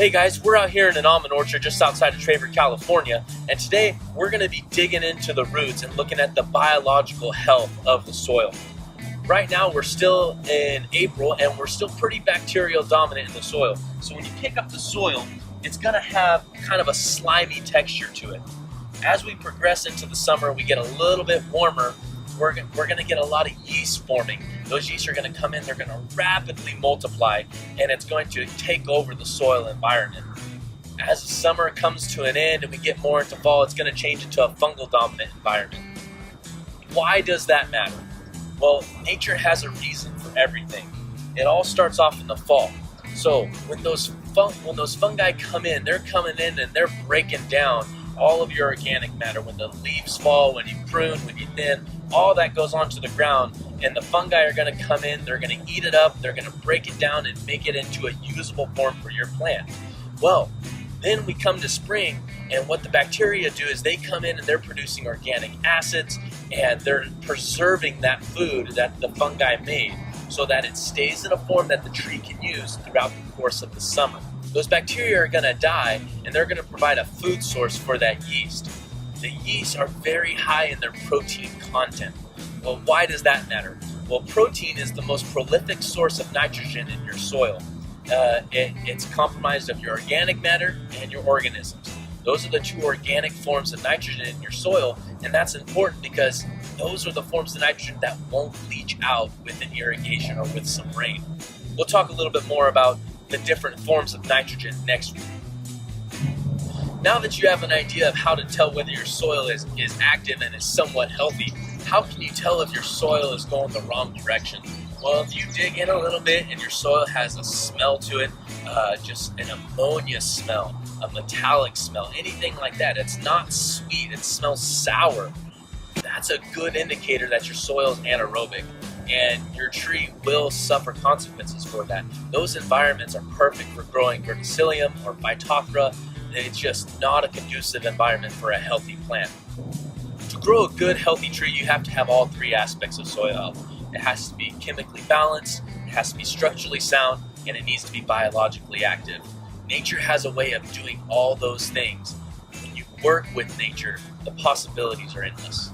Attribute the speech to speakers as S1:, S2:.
S1: Hey guys, we're out here in an almond orchard just outside of Traver, California, and today we're going to be digging into the roots and looking at the biological health of the soil. Right now we're still in April and we're still pretty bacterial dominant in the soil. So when you pick up the soil, it's going to have kind of a slimy texture to it. As we progress into the summer, we get a little bit warmer, we're going to get a lot of yeast forming. Those yeast are going to come in, they're going to rapidly multiply, and it's going to take over the soil environment. As the summer comes to an end and we get more into fall, it's going to change into a fungal dominant environment. Why does that matter? Well, nature has a reason for everything. It all starts off in the fall. So when those fungi come in, they're coming in and they're breaking down all of your organic matter. When the leaves fall, when you prune, when you thin, all that goes onto the ground, and the fungi are going to come in, they're going to eat it up, they're going to break it down and make it into a usable form for your plant. Well, then we come to spring, and what the bacteria do is they come in and they're producing organic acids, and they're preserving that food that the fungi made so that it stays in a form that the tree can use throughout the course of the summer. Those bacteria are going to die, and they're going to provide a food source for that yeast. The yeast are very high in their protein content. Well, why does that matter? Well, protein is the most prolific source of nitrogen in your soil. It's comprised of your organic matter and your organisms. Those are the two organic forms of nitrogen in your soil, and that's important because those are the forms of nitrogen that won't leach out with an irrigation or with some rain. We'll talk a little bit more about the different forms of nitrogen next week. Now that you have an idea of how to tell whether your soil is active and is somewhat healthy, how can you tell if your soil is going the wrong direction? Well, if you dig in a little bit and your soil has a smell to it, just an ammonia smell, a metallic smell, anything like that, it's not sweet, it smells sour, that's a good indicator that your soil is anaerobic, and your tree will suffer consequences for that. Those environments are perfect for growing verticillium or Phytophthora. It's just not a conducive environment for a healthy plant. To grow a good, healthy tree, you have to have all three aspects of soil health. It has to be chemically balanced, it has to be structurally sound, and it needs to be biologically active. Nature has a way of doing all those things. When you work with nature, the possibilities are endless.